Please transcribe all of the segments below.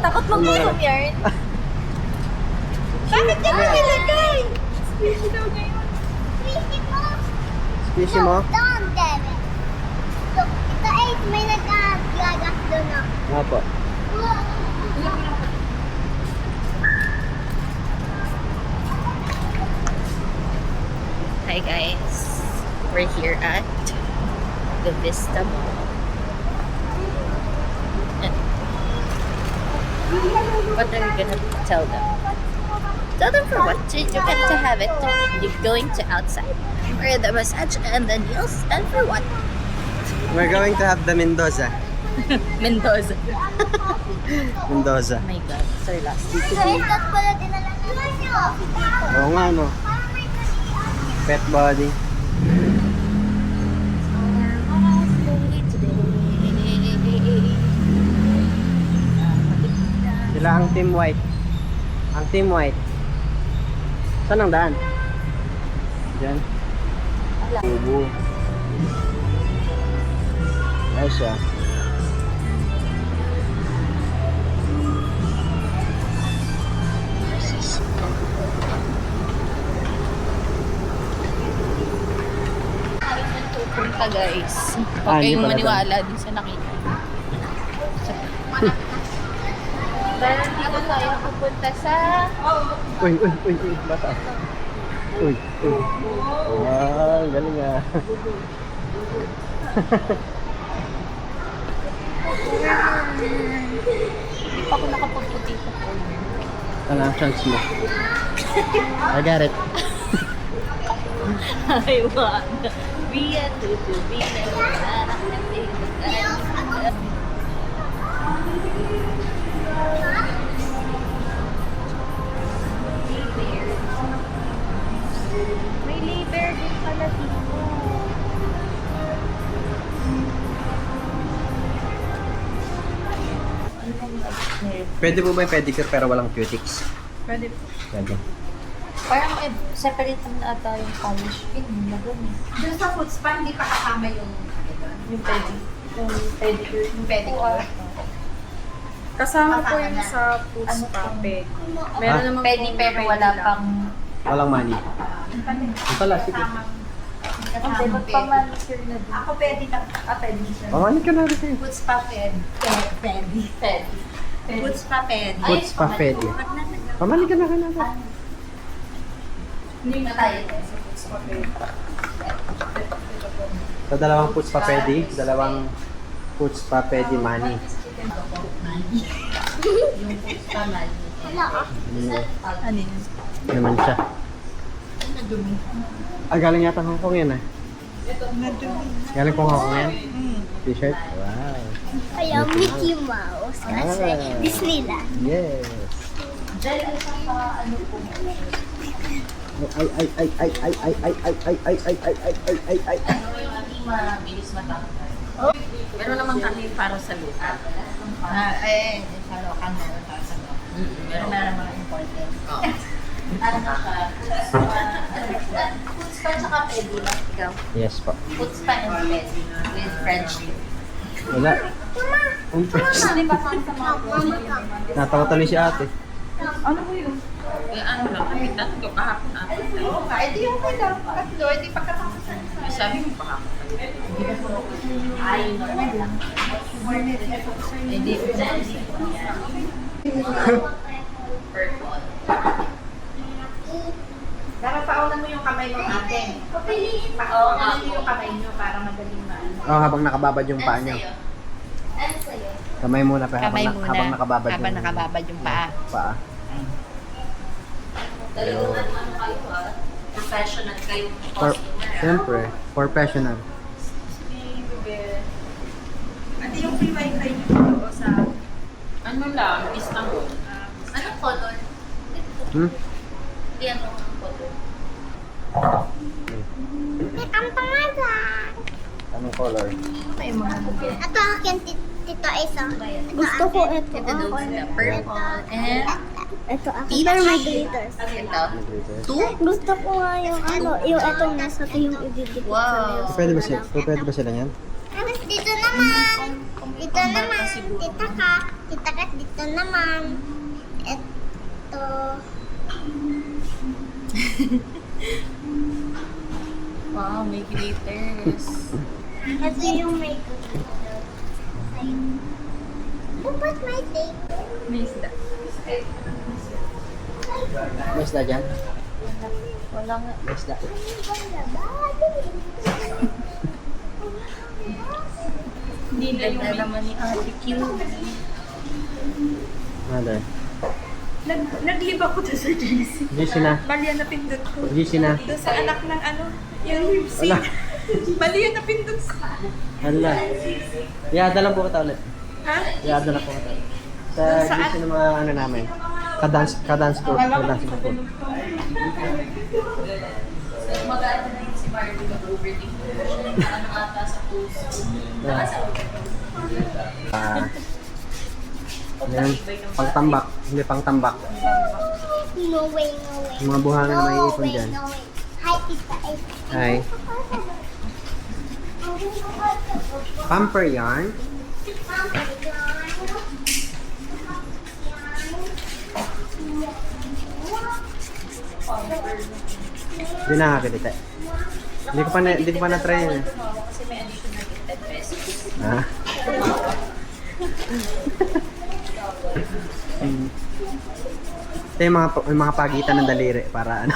Takot mag-zoom yarn. Bakit ka nilagay? Squishy daw niya yun. Squishy mo? Squishy mo? Don't get it. Look, ito ay may nagagagas doon na. Nga po. Hi guys. We're here at the Vista Mall. What are you gonna tell them? Tell them for what? You get to have it. You're going to outside. For the massage and the nails. And for what? We're going to have the Mendoza. Mendoza. Mendoza. Oh my God. Sir, last week. So, ito pala dinala niyo. Oo nga, no? Pet body. Sila ang Team White. Ang Team White. Saan ang daan? Diyan. Bubu. Ayos siya. Punta guys. Ah, Huwag hindi kayong pala maniwala din sa nakita. Pero dito tayo pupunta sa... Uy, bata. Uy. Ah, galing ah. Hindi pa ako nakapunta dito. Ano ang chance mo? I got it. I wanna be a tutu, be a may liver din pala dito. Pwede po ba yung pedicure pero walang cutics? Pwede po. Pwede. Parang separate naman ata yung polish pin. Lagon eh. Doon sa food spa, hindi pa kasama yung Yung pedicure. yung pedicure. Kasama po yung sa Ano Foods po? Papeg. Ah? Meron naman Pwede pong pero pwede wala lang. pang... Walang money. Ang pala, sige. Hindi, magpa-manicure na din. Ako pwede na. Pwede. Pamani ka na rin kayo. Food spa pwede. Pwede. Food spa pwede. Foods pa pwede. Pamani ka na Hindi na tayo sa food spa pwede. Sa dalawang foods pa pwede, dalawang foods pa pwede money. Yung food spa man. Ano yun? Naman siya. Nadumi. Ah, galing yata Hong Kong yan ah. Galing pong Hong Kong yan? T-shirt? Wow. Ayaw Mickey Mouse kasi Disneyland. Yes. Dahil sa ano po. Ay. Ano yung hindi mabilis matanggal. Meron naman kami para sa lupa. Sa local meron para sa lupa. Meron na naman important. Ano siya? Food spa tsaka pedi lang. Ikaw? Yes po. Food spa and pedi with French tip. Wala. Di ba kung sa mga Natawa tuloy si ate. ano ko yun? Ano lang, kami tatlo kahapon ako. Oo nga, edi yung pala. Tatlo, edi pagkatapos na isa. Sabi mo kahapon. Ay, normal lang. Edi, purple. Dapat paunan mo yung kamay mo ate. Paunan mo yung kamay nyo para madaling maano. Oh, habang nakababad yung paa niyo. Ano sa'yo? Kamay muna pa Kamay muna. habang nakababad Habang nakababad yung paa. Paa. Talagang ano kayo professional kayo customer. Siyempre, professional. Ate, yung free wifi niyo sa... Ano lang, Istanbul. Anong color? Hmm? Hindi ano ang color. May kampalan. Anong color? May mga bukit. Ito akin, Tito Isa. Gusto ko ito. Ito daw sila. Purple and Ito akin. Pero may glitters. ito. Gusto ko nga yung ano, yung itong nasa ito yung ididikit sa Wow. nails. Pwede ba sila yan? Dito naman. Dito naman. Tita ka. Kita kat dito naman. Ito. Wow, may glitters. Ito yung makeup. Dapat may tape. May isda. May isda dyan? Wala nga. May isda. Hindi na yung naman ni Ate Q. Ano? Naglib ako doon sa JC. GC na. Mali ang napindot ko. GC na. Doon sa anak ng ano, yung Hipsy. Wala. Mali ang napindot ko. Hala. Iada lang po kita ulit. Ha? Iada lang po kita. Sa Saan? GC ng mga ano namin. Kadance ko. Kadance ko po. Mag-ano na yun si Barbie mag-overthink ko siya. Ano ata sa puso. Nakasa Yan. Pangtambak. Hindi pangtambak. No way, no way. Yung mga buhangin na may ipon way, dyan. no way. Hi, tita. Hi. Pamper yarn. Hindi nakakakita. Hindi ko pa na-try yun. kasi may additional 10 pesos. Ah. Ito yung mga pagitan ng daliri para ano.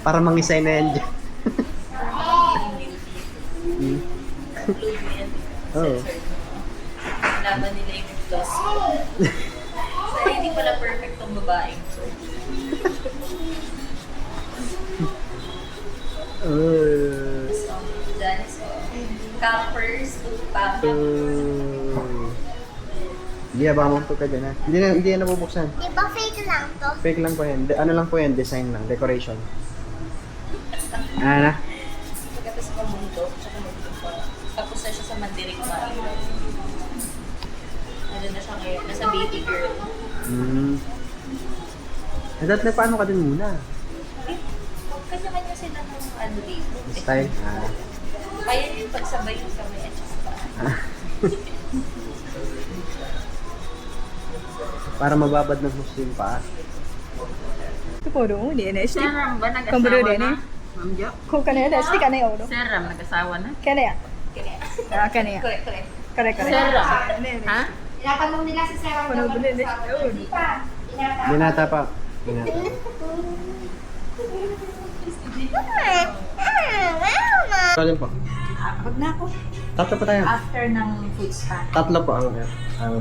Para mangisay na yan dyan. Hmm. Oh. Laban nila yung gloss. So, hindi pala perfect tong babaeng. So, dyan is campers, pamper. Hindi, abang mo ka dyan ha. Hindi yan nabubuksan. Di ba fake lang to? Fake lang po yan. Ano lang po yan, design lang, decoration. Ano? Pagkatapos sa mundo, tsaka mundo pa. Tapos na siya sa Mandirigma. Ano na siya ngayon? Nasa baby girl. Dati na paano ka din muna? Kanya-kanya sila ng ano dito. Style? Ah. Kaya yung pagsabay yung kamay at saka paa. Para mababad ng gusto yung paa. Ito po doon, hindi na. Sir Ram ba nag-asawa Kumburo din na? eh. Kung kanaya na, stick ka na yun. Sir Ram nag-asawa na? Kanaya. Ah, kanaya. Correct, correct. Correct, correct. Sir Ram? Ha? Tinatanong nila si Sarah. Puno ba din eh? Binata pa. Binata. Alin po? Wag na ako. Tatlo pa tayo. After ng food spa. Tatlo po ang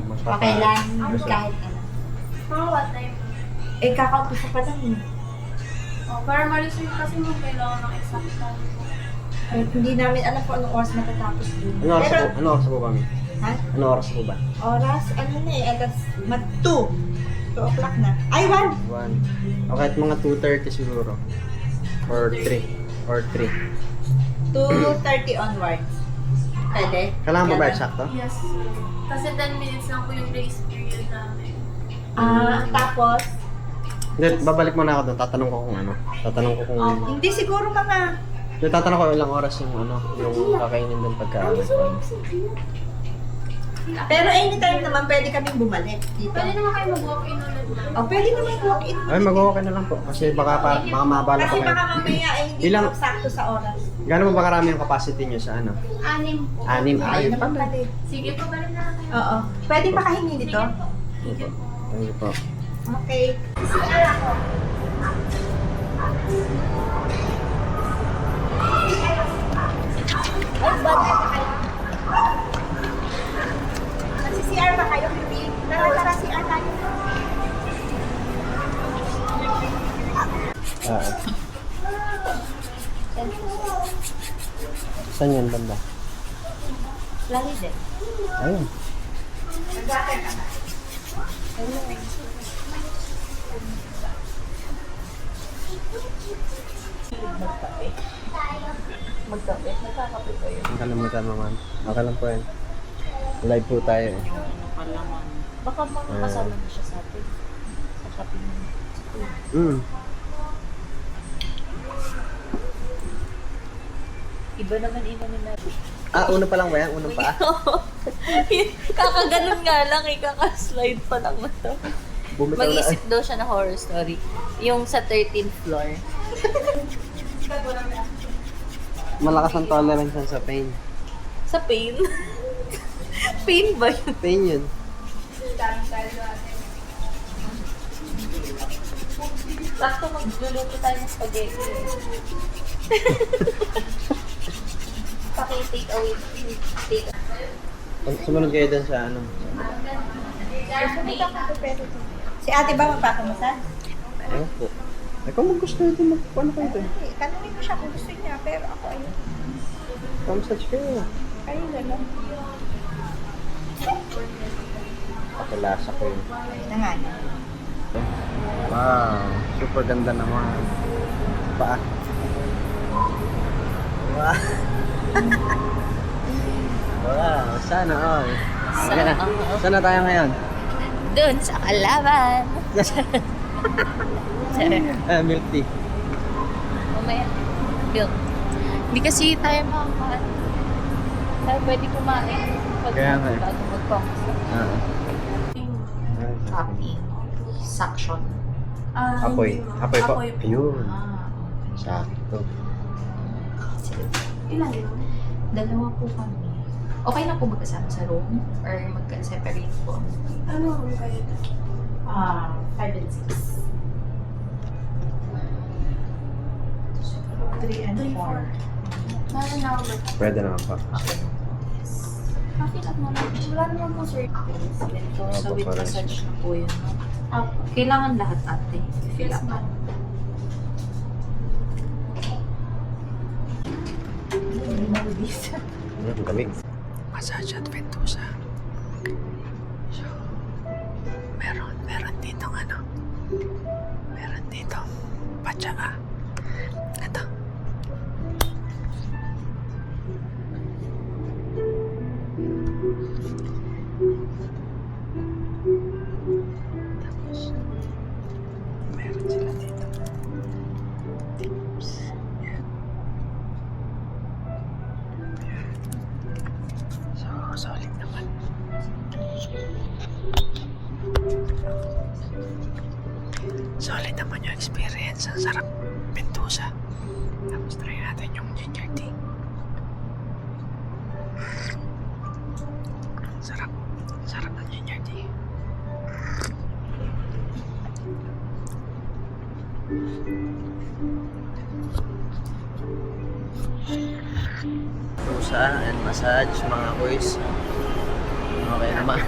magpapa. Okay lang, kahit ano. For what time? Eh, kakaumpisa pa lang eh. Oh, para ma-research kasi mo kailangan ng exact time. Eh, hindi namin alam kung anong oras matatapos dun. Ano oras po kami? Ha? Ano oras po ba? Oras, ano na eh, alas 2. 2 o'clock na. Ay, 1! 1. O kahit mga 2:30 siguro. Or 3. Or 3. 2:30 onwards. Pwede? Kailangan ba ba Ganun. eksakto? Yes. Kasi 10 minutes lang po yung grace period namin. Tapos, Hindi, babalik muna ako doon. Tatanong ko kung ano. Tatanong ko kung... hindi siguro mga... Hindi, tatanong ko ilang oras yung ano, yung kakainin doon pagka... Pero anytime naman, pwede kaming bumalik dito. Pwede naman kayo mag-walk-in ulit na. Oh, pwede naman walk-in. Ay, mag-walk na lang po. Kasi baka mabala Kasi pa baka kayo. mamaya ay hindi Ilang- Ilang... sakto sa oras. Gano'n ba karami yung capacity nyo sa ano? 6 po. 6? Ayun naman pala eh. Sige po, balik na lang kayo. Oo. Pwede makahingi dito? Opo. Thank you po. Okay. Mag-CR ba kayo, Bibi? Tara, CR tayo. Saan yan banda? Lagi din. Ayun. Magkape. Magkakape ko yun. Nakalimutan naman. Okay lang po yan. Live po tayo eh. Palaman. Baka makakasama na siya sa atin. Sa shopping. Iba naman ina nila. Una pa lang ba yan? Unang paa? Kakaganon nga lang eh, kakaslide pa lang na to. Bumitaw na. Mag-isip daw siya na horror story. Yung sa 13th floor. Malakas ang tolerance yan sa pain. Sa pain? Pain ba yun? Pain yun. Sakto magluluto tayo ng spaghetti. Paki-take away. Take Sumunod kayo dun sa ano. Si ate ba magpapamasan? Ayun po. Ay, kung gusto nyo mag-ano kayo dun. Tanungin mo siya kung gusto niya, pero ako ayun. Come-search kayo. Ayun na lang. Pakilasa ko yun. Ayun na nga niya. Wow, super ganda naman. Paa. Wow. Wow, sana all. Sana all. Sana tayo ngayon? Doon sa kalaban. Milk tea. Mamaya. Milk. Hindi kasi tayo makakain. Tayo pwede kumain. Kaya nga eh. Bago mag-conquer. Copy. Suction. Apoy. Apoy po. Apoy po. Ayun. Ah. Sakto. Ilan yun? Dalawa po kami. Okay na po magkasama sa room? Or magka-separate po? Ano ang kayo? 5 and 6. 3 and 4. Meron na ako Pwede naman pa. Okay. Coffee lang naman. Wala naman po, sir. Ganito. So, with parang- massage na po yun. Kailangan lahat ate. Fill up. Galing. Massage at Ventusa. So, meron dito meron dito patsaa. Ito. Tapos, meron sila dito. Tips. Yan. So, solid naman. Solid naman yung experience. Ang sarap. Ventusa. Tapos try natin yung ginger tea. Sarap. Sarap ng ginger tea. Ventusa and massage mga boys. Okay naman.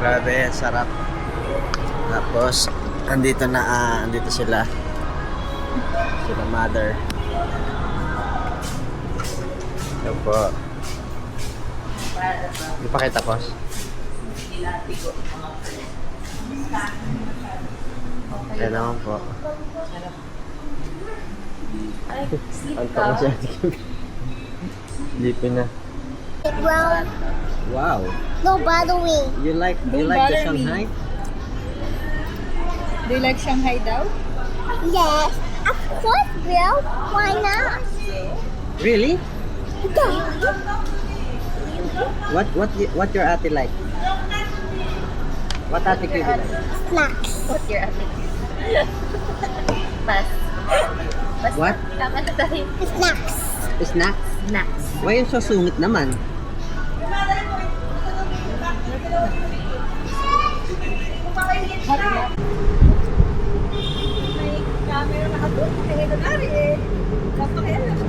Grabe, sarap. Tapos, andito sila. Sila mother. Yan po. Di pa kita, boss? Yan naman po. Ay, sleep Ang ka. tawa siya. Lipin na. Well, Wow. no bothering. You like Don't the bother me. Shanghai? Do you like Shanghai daw? Yes, of course, Bill. Why not? Really? Yeah. What your ate like? What ate you like? Snacks. What's your attitude? Pass. Pass. What? Tama na tayo. Snacks. Snacks? Snacks. Why yung so sungit naman? May camera na doon. Kaya nangyari eh. Napakialam.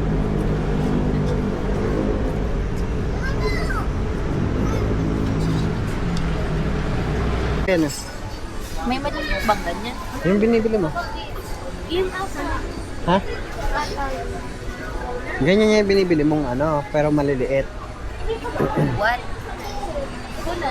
Yan. May maliit bang ganyan? Yung binibili mo? Yun asa. Ha? Ganyan yung binibili mong pero maliliit. What? Kuna.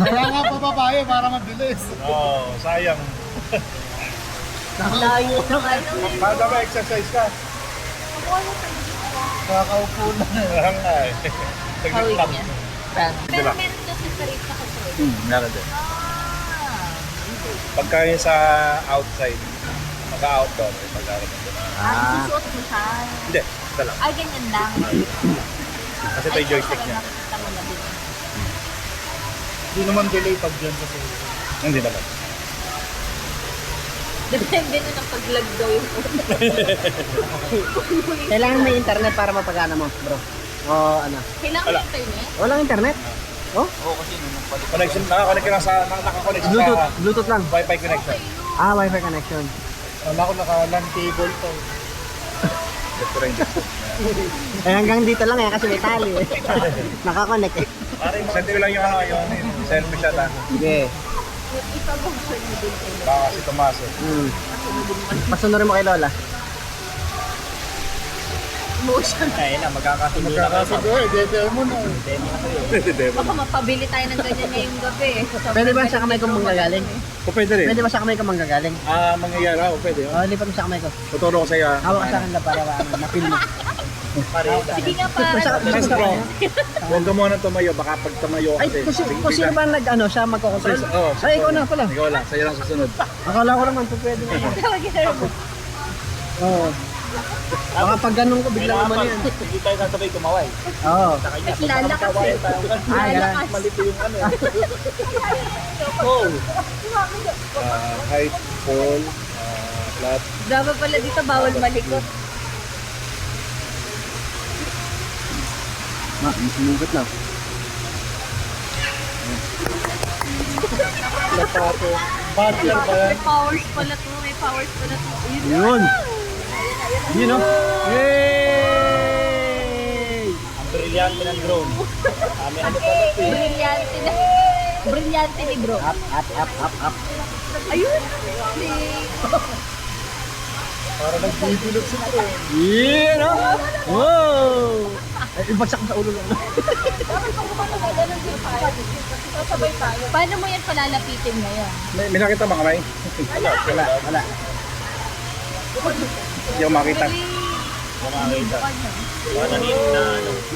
Kaya nga pa babae para mabilis. Oo, sayang. Layo na kayo. Kada ba exercise ka? Kakaupo na. Kaya nga eh. Saglit Hawig lang. niya. Pero meron daw separate na kasi. Meron din. Pagka yung sa outside, pagka-outdoor, pagka-outdoor. Susuot mo siya. Hindi, ito lang. Ay, ganyan lang. Kasi ito yung joystick niya. Nakikita mo na din. Hindi naman delay pag dyan sa Hindi naman. Depende na ng pag-lag daw yung Kailangan may internet para mapagana mo, bro. O ano? Kailangan Wala. yung internet? Walang internet? Oh? Connection, naka-connect ka lang sa, naka-connect Bluetooth, sa Bluetooth lang. Wi-Fi connection. Ah, Wi-Fi connection. Wala ko naka-LAN cable to. Ito rin. Eh hanggang dito lang eh kasi may tali eh. Nakakonect eh. Send ko lang yung ano, yung selfie shot ha. Sige. Baka kasi tumaso. Pasunurin mo kay Lola. Motion. Ayun na, magkakasundo na eh. Dede mo na. Dede mo. Baka mapabili tayo ng ganyan ngayong gabi. Pwede ba sa kamay ko manggagaling? O pwede rin. Pwede ba sa kamay ko manggagaling? Mangyayari ako, pwede. Oh, lipat mo sa kamay ko. Tuturo ko sa'yo. Hawak ka sa akin na para mapil mo. Sige nga pa. Mas bro, huwag ka muna tumayo, baka pag tumayo Ay, kasi. kung sino ba nag-ano siya magkocontrol? Oo, Ay, ikaw na pala. Ikaw lang, sa'yo lang susunod. Akala ko naman po pwede na. Oo. Baka pag ganun ko, biglang naman yan. Hindi tayo sasabay kumaway. Oo. Lalakas eh. Ah, ganun. Malito yung ano. Fall. Height, fall, flat. Drama pala dito, bawal malikot. Sumugot na. Lapato. Bachelor ba yan? May powers pala to, may powers pala to. Yun. Yun o. Yay! Ang brilyante ng drone. Ano pala ito eh. Brilyante na. Brilyante ni bro. Up. Ayun. Para nagbibilog si drone. Yun o. Wow! Ay, ibagsak sa ulo lang. Paano mo yan palalapitin ngayon? May nakita ba kamay? Wala. Hindi ako makita.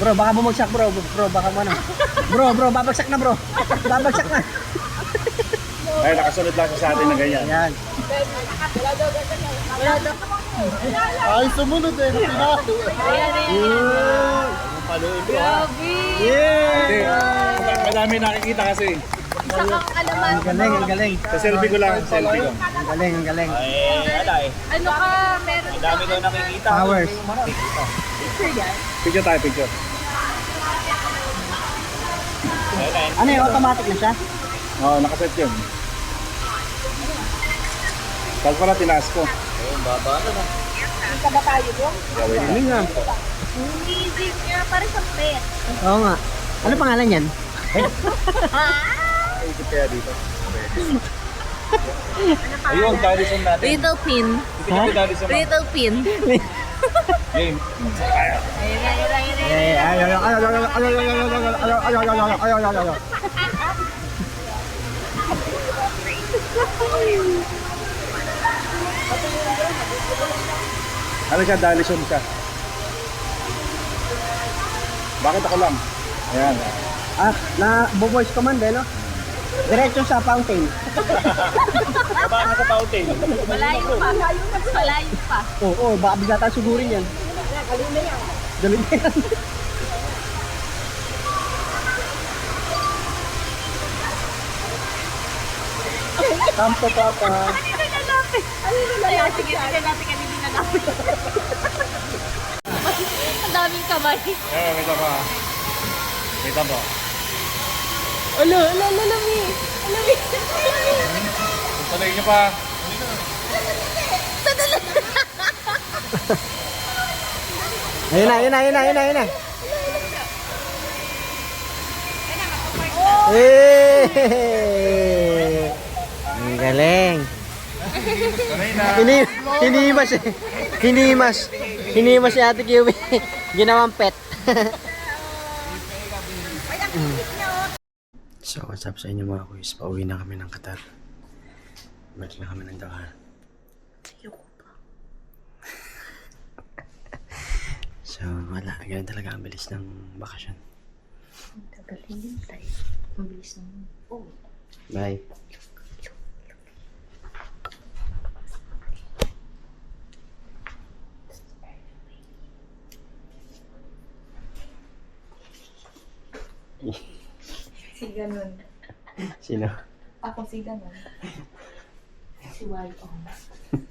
Bro, baka bumagsak bro. Bro, baka mo na. Bro, babagsak na bro. Babagsak na. Ay, nakasunod lang siya sa atin na ganyan. Yan. Ay, sumunod eh. Pinalo. Yun. Grabe. Hindi. Yeah! Madami nakikita kasi. Isa kang alaman. Ang galing. Sa selfie ko lang, selfie ko. Ang galing. Ano ka, meron ka? daw nakikita. Powers. Picture yan? Picture tayo, picture. Ano yung automatic na siya? Oo, nakaset yun. Pag pala tinaas ko. Isa ba tayo doon? Gawin Ano nga? Amazing nga, parang sa pet. Oo nga. Ano pangalan yan? Ikot kaya dito. Ayun, Daddyson natin. Little pin. Ikot yung Daddyson natin. Little pin. Game. Ano siya, Daddyson siya. Bakit ako lang? Ayan. Voice command eh, no? Diretso sa fountain. Baka nasa fountain. Malayo pa. Malayo pa. Oo, baka bigla tayo sugurin yan. Dali na yan. Kampo papa. Sige, natin kanina nalapit. Ang daming kamay. Ayan, kita pa. Kita po. Lami. Tuloy niyo pa. Ayun na. Ang galing. Sanay na. Hinimas si Ate Kiwi. Ginawang pet. So, what's up sa inyo mga kuys? Pauwi na kami ng Qatar. Balik na kami ng Doha. So, wala. Ganyan talaga ang bilis ng bakasyon. Tagal hintay. Mabilis naman. Oh. Bye. Si ganun. Sino? Ako si ganun. Si Y-Ong.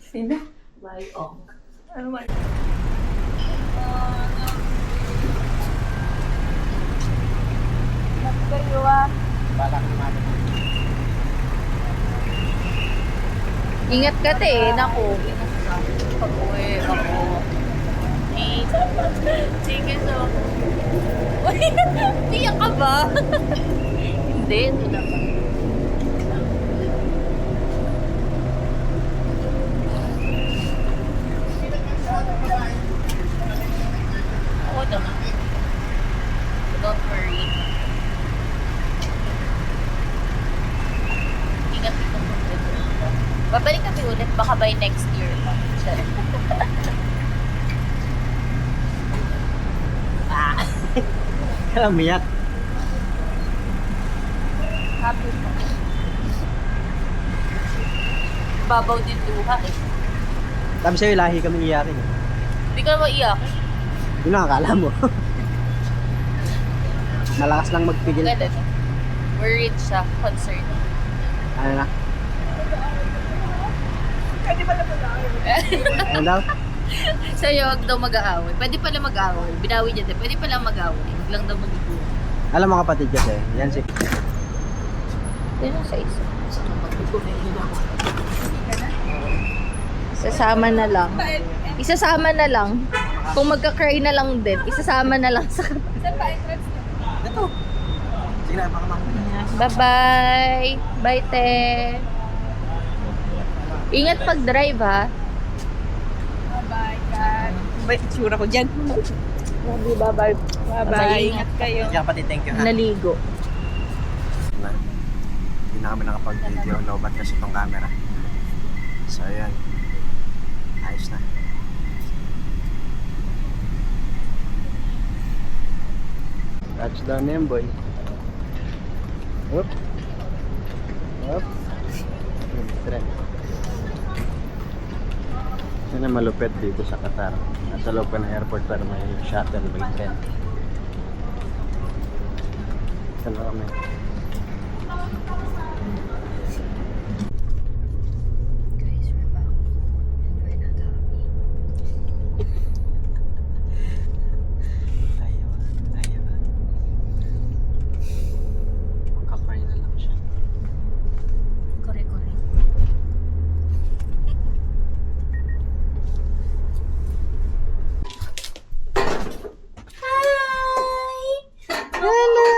Sino? Y-Ong. Ano ba? Kayo Ingat ka te, naku. Pag-uwi ako. Sige so. Piyak ka ba? Hindi, ito naman. Oo naman. Don't worry. Ingat ito. Babalik kami ulit, baka by next year pa. Kaya umiyak. Happy po. Babaw din luha eh. Sabi sa'yo, lahi kami iyakin. Hindi ka naman iyak. Yun ang akala mo. Malakas lang magpigil. Ganun. Worried siya, concerned. Ano na? Pwede pala pala. Ano daw? Sa'yo, huwag daw mag-aaway. Pwede pala mag-aaway. Binawi niya din. Pwede pala mag-aaway. Huwag lang daw mag-ibuha. Alam mo kapatid kasi, yan si... Yan ang sa isa. Isasama na lang. Isasama na lang. Kung magka-cry na lang din, isasama na lang sa kanila. Saan ba entrance niyo? Ito. Sige na, baka Bye-bye. Bye, te. Ingat pag-drive, ha? Bye-bye, God. Bye, tsura ko dyan. Bye-bye. Bye-bye. Ingat kayo. Kaya kapatid, thank you ha. Naligo. Na. Hindi na kami nakapag-video. Lobat kasi itong camera. So, ayan. Ayos na. Touchdown na yan, boy. Up. Up. Trend. Yan ang malupit dito sa Qatar. Nasa loob ka ng airport pero may shuttle by train. Ito na kami. Guys, we're back. And we're not happy. Ayaw. Magkakaroon na lang siya. Kore-kore. Hello!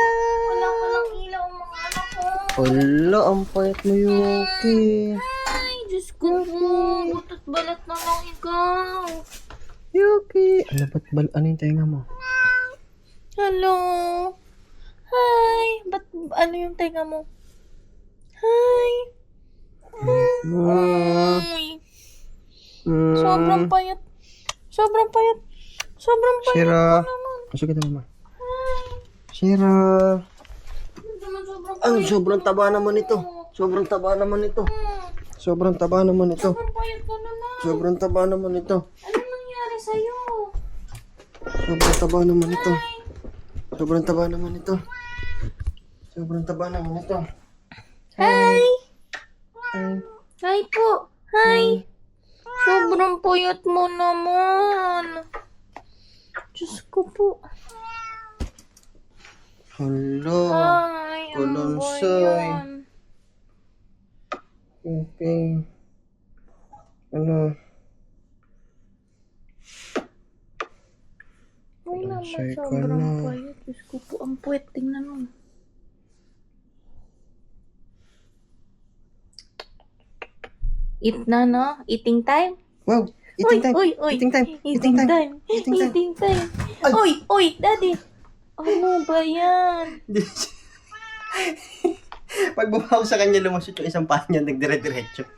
Wala ko lang ilaw mga anak ko. Hala, ang payat mo, Yuki. Ay, Diyos ko po. Butot balat na lang ikaw. Yuki! Ano yung tenga mo? Hello. Hi. Ba't ano yung tenga mo? Hi. Ay. Sobrang payat. Sobrang payat. Sobrang payat. Shira. naman. Masuk kita, mama. Shira. Naman sobrang Ang payat. sobrang taba naman ito. Sobrang taba naman ito. Sobrang taba naman ito. Sobrang payat ko naman. Sobrang taba naman ito. Ano nangyari sa'yo? Sobrang taba naman ito. Sobrang taba naman ito. Sobrang taba naman ito. Hi. Ay. Hi po. Hi. Sobrang payat mo naman. Diyos ko po. Hala. Ay, ano ba Kalansay. yan? Okay. Ano? Ay naman, Kalansay ka sobrang na. payat. Diyos ko po, ang puwet. Tingnan mo. Eat na, no? Eating time? Wow! Eating time! Uy, uy, Eating time! Eating time. Eating time! Eating time. Ay. Uy, uy, daddy. Ano ba yan? Pag bumaho sa kanya, lumusot yung isang paa niya, nagdire-diretso.